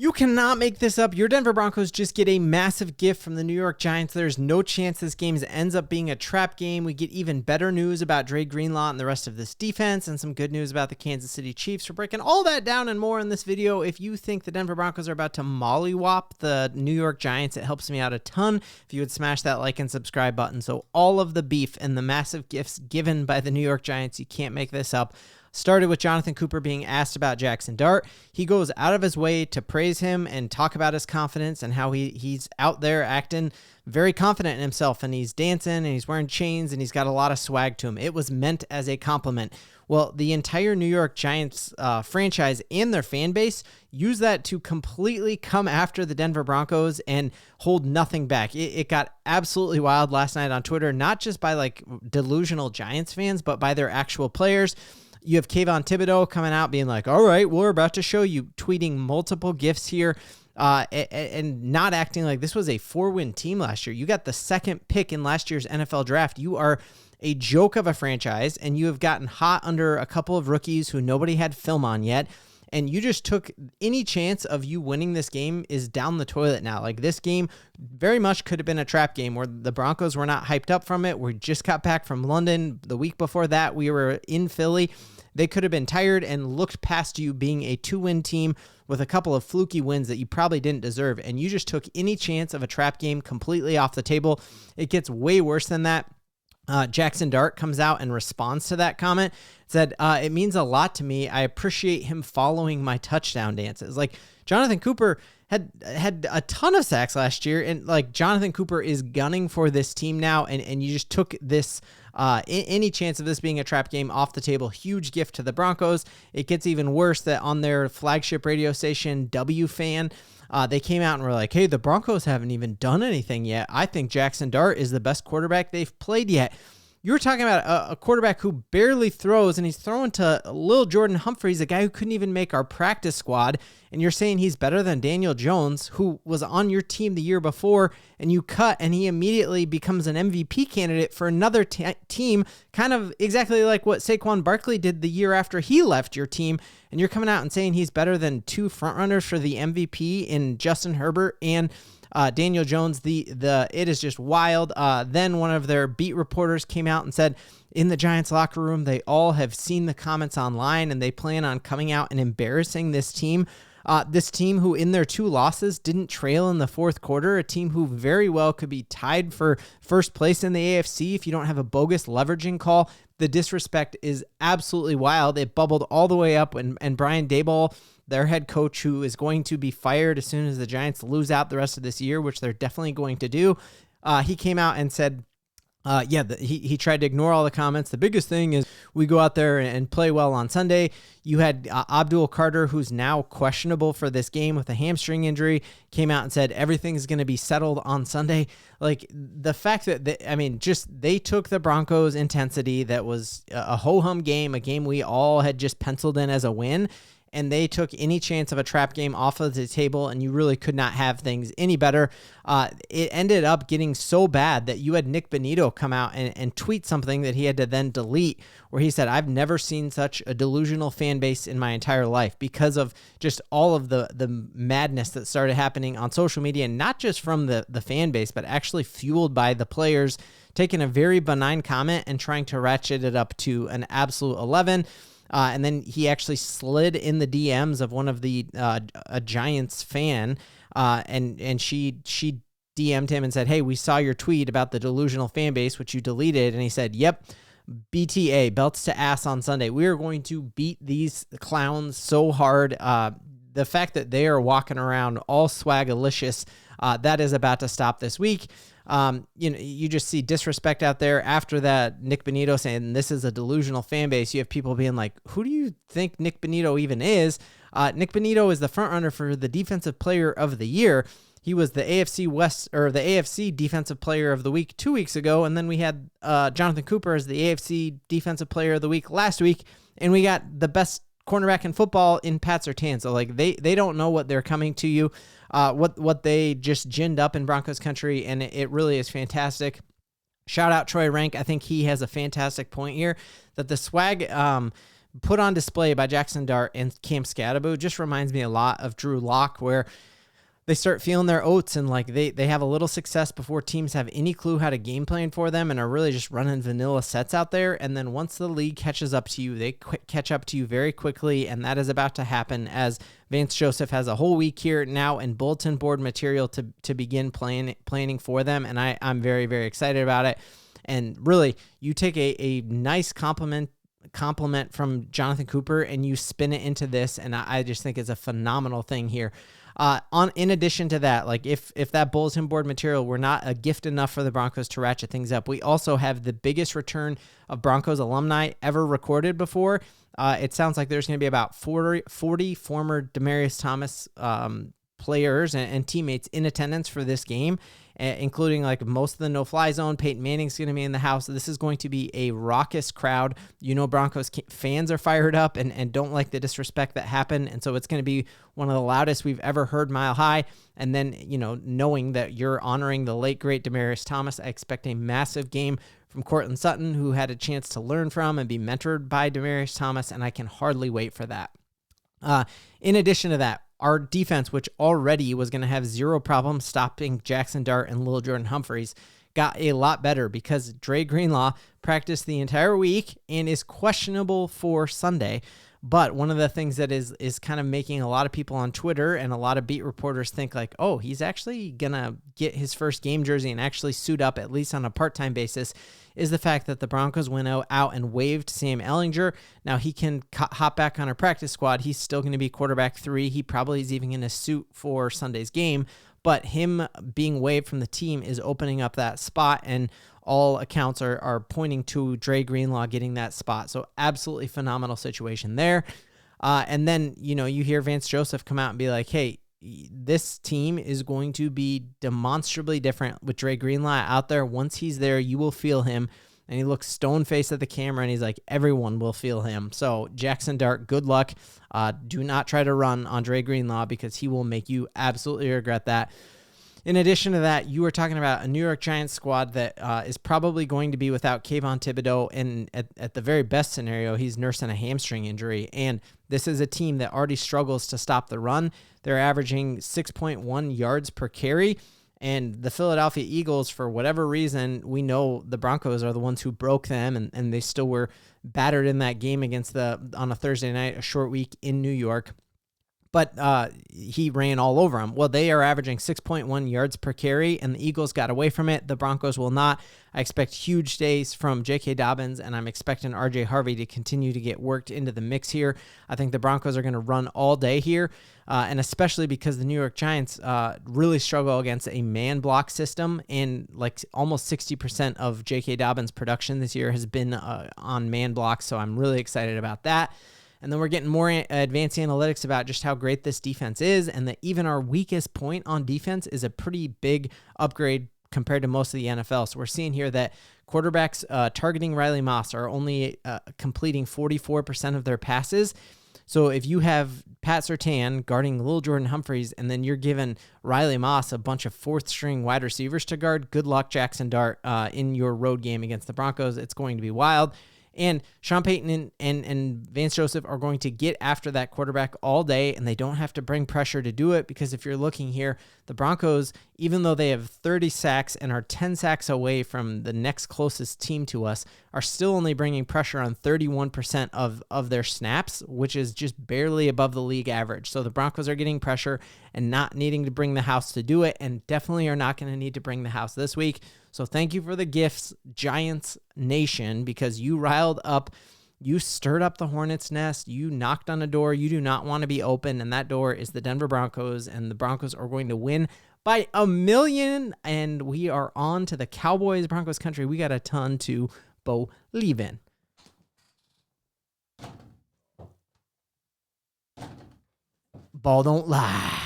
You cannot make this up. Your Denver Broncos just get a massive gift from the New York Giants. There's no chance this game ends up being a trap game. We get even better news about Dre Greenlaw and the rest of this defense, and some good news about the Kansas City Chiefs. We're breaking all that down and more in this video. If you think the Denver Broncos are about to mollywop the New York Giants, it helps me out a ton if you would smash that like and subscribe button. So all of the beef and the massive gifts given by the New York Giants, you can't make this up. Started with Jonathon Cooper being asked about Jaxon Dart. He goes out of his way to praise him and talk about his confidence and how he's out there acting very confident in himself, and he's dancing and he's wearing chains and he's got a lot of swag to him. It was meant as a compliment. Well, the entire New York Giants franchise and their fan base use that to completely come after the Denver Broncos and hold nothing back. It got absolutely wild last night on Twitter, not just by like delusional Giants fans, but by their actual players. You have Kayvon Thibodeau coming out being like, all right, we're about to show you, tweeting multiple gifts here and not acting like this was a 4-win team last year. You got the second pick in last year's NFL draft. You are a joke of a franchise, and you have gotten hot under a couple of rookies who nobody had film on yet. And you just took any chance of you winning this game is down the toilet now. Like, this game very much could have been a trap game where the Broncos were not hyped up from it. We just got back from London. The week before that, we were in Philly. They could have been tired and looked past you being a 2-win team with a couple of fluky wins that you probably didn't deserve. And you just took any chance of a trap game completely off the table. It gets way worse than that. Jaxon Dart comes out and responds to that comment, said, it means a lot to me. I appreciate him following my touchdown dances. Like, Jonathon Cooper had a ton of sacks last year, and like Jonathon Cooper is gunning for this team now, and you just took this any chance of this being a trap game off the table. Huge gift to the Broncos. It gets even worse that on their flagship radio station, W Fan, they came out and were like, hey, the Broncos haven't even done anything yet. I think Jaxon Dart is the best quarterback they've played yet. You were talking about a quarterback who barely throws, and he's throwing to Lil Jordan Humphreys, a guy who couldn't even make our practice squad, and you're saying he's better than Daniel Jones, who was on your team the year before, and you cut, and he immediately becomes an MVP candidate for another team, kind of exactly like what Saquon Barkley did the year after he left your team, and you're coming out and saying he's better than two frontrunners for the MVP in Justin Herbert and Daniel Jones. It is just wild. Then one of their beat reporters came out and said, in the Giants locker room, they all have seen the comments online, and they plan on coming out and embarrassing this team. This team who in their 2 losses didn't trail in the fourth quarter, a team who very well could be tied for first place in the AFC if you don't have a bogus leveraging call. The disrespect is absolutely wild. It bubbled all the way up, and Brian Daboll, their head coach, who is going to be fired as soon as the Giants lose out the rest of this year, which they're definitely going to do, he came out and said, he tried to ignore all the comments. The biggest thing is we go out there and play well on Sunday. You had Abdul Carter, who's now questionable for this game with a hamstring injury, came out and said everything's going to be settled on Sunday. Like, the fact that they took the Broncos intensity that was a ho-hum game, a game we all had just penciled in as a win, and they took any chance of a trap game off of the table, and you really could not have things any better. It ended up getting so bad that you had Nick Bonitto come out and tweet something that he had to then delete, where he said, I've never seen such a delusional fan base in my entire life, because of just all of the madness that started happening on social media, and not just from the fan base, but actually fueled by the players taking a very benign comment and trying to ratchet it up to an absolute 11. And then he actually slid in the DMs of one of the a Giants fan, and she DM'd him and said, hey, we saw your tweet about the delusional fan base, which you deleted. And he said, yep, BTA, belts to ass on Sunday. We are going to beat these clowns so hard. The fact that they are walking around all swagalicious, that is about to stop this week. You just see disrespect out there. After that, Nick Bonitto saying this is a delusional fan base. You have people being like, who do you think Nick Bonitto even is? Nick Bonitto is the front runner for the defensive player of the year. He was the AFC West, or the AFC defensive player of the week 2 weeks ago. And then we had Jonathon Cooper as the AFC defensive player of the week last week. And we got the best cornerback in football in Pat Surtain. So like they don't know what they're coming to you, what they just ginned up in Broncos country, and it really is fantastic. Shout out Troy Rank. I think he has a fantastic point here that the swag put on display by Jaxon Dart and Cam Skateboo just reminds me a lot of Drew Lock, where they start feeling their oats and like they have a little success before teams have any clue how to game plan for them and are really just running vanilla sets out there. And then once the league catches up to you, they catch up to you very quickly. And that is about to happen as Vance Joseph has a whole week here now and bulletin board material to begin planning for them. And I'm very, very excited about it. And really, you take a nice compliment from Jonathon Cooper and you spin it into this. And I just think it's a phenomenal thing here. In addition to that, like if that bulletin board material were not a gift enough for the Broncos to ratchet things up, we also have the biggest return of Broncos alumni ever recorded before. It sounds like there's going to be about 40 former Demaryius Thomas players and teammates in attendance for this game, including like most of the no-fly zone. Peyton Manning's going to be in the house. This is going to be a raucous crowd. Broncos fans are fired up and don't like the disrespect that happened. And so it's going to be one of the loudest we've ever heard Mile High. And then, knowing that you're honoring the late, great Demaryius Thomas, I expect a massive game from Cortland Sutton, who had a chance to learn from and be mentored by Demaryius Thomas, and I can hardly wait for that. In addition to that, our defense, which already was going to have zero problem stopping Jaxon Dart and Lil Jordan Humphreys, got a lot better because Dre Greenlaw practiced the entire week and is questionable for Sunday. But one of the things that is kind of making a lot of people on Twitter and a lot of beat reporters think like, oh, he's actually going to get his first game jersey and actually suit up, at least on a part-time basis, is the fact that the Broncos went out and waived Sam Ehlinger. Now he can hop back on our practice squad. He's still going to be quarterback 3. He probably is even going to suit for Sunday's game. But him being waived from the team is opening up that spot, and all accounts are pointing to Dre Greenlaw getting that spot. So absolutely phenomenal situation there. And then, you hear Vance Joseph come out and be like, hey, this team is going to be demonstrably different with Dre Greenlaw out there. Once he's there, you will feel him. And he looks stone-faced at the camera, and he's like, everyone will feel him. So Jaxon Dart, good luck. Do not try to run on Dre Greenlaw because he will make you absolutely regret that. In addition to that, you were talking about a New York Giants squad that is probably going to be without Kayvon Thibodeau, and at the very best scenario, he's nursing a hamstring injury. And this is a team that already struggles to stop the run. They're averaging 6.1 yards per carry. And the Philadelphia Eagles, for whatever reason, we know the Broncos are the ones who broke them, and they still were battered in that game on a Thursday night, a short week in New York. But he ran all over them. Well, they are averaging 6.1 yards per carry, and the Eagles got away from it. The Broncos will not. I expect huge days from J.K. Dobbins, and I'm expecting R.J. Harvey to continue to get worked into the mix here. I think the Broncos are going to run all day here, and especially because the New York Giants really struggle against a man block system, and like almost 60% of J.K. Dobbins' production this year has been on man blocks, so I'm really excited about that. And then we're getting more advanced analytics about just how great this defense is, and that even our weakest point on defense is a pretty big upgrade compared to most of the NFL. So we're seeing here that quarterbacks targeting Riley Moss are only completing 44% of their passes. So if you have Pat Surtain guarding Lil Jordan Humphreys, and then you're giving Riley Moss a bunch of fourth-string wide receivers to guard, good luck, Jaxon Dart, in your road game against the Broncos. It's going to be wild. And Sean Payton and Vance Joseph are going to get after that quarterback all day, and they don't have to bring pressure to do it, because if you're looking here, the Broncos, even though they have 30 sacks and are 10 sacks away from the next closest team to us, are still only bringing pressure on 31% of their snaps, which is just barely above the league average. So the Broncos are getting pressure and not needing to bring the house to do it, and definitely are not going to need to bring the house this week. So thank you for the gifts, Giants Nation, because you riled up, you stirred up the hornet's nest, you knocked on a door you do not want to be open, and that door is the Denver Broncos, and the Broncos are going to win by 1,000,000, and we are on to the Cowboys Broncos country. We got a ton to Bo-LIEVE in. Ball don't lie.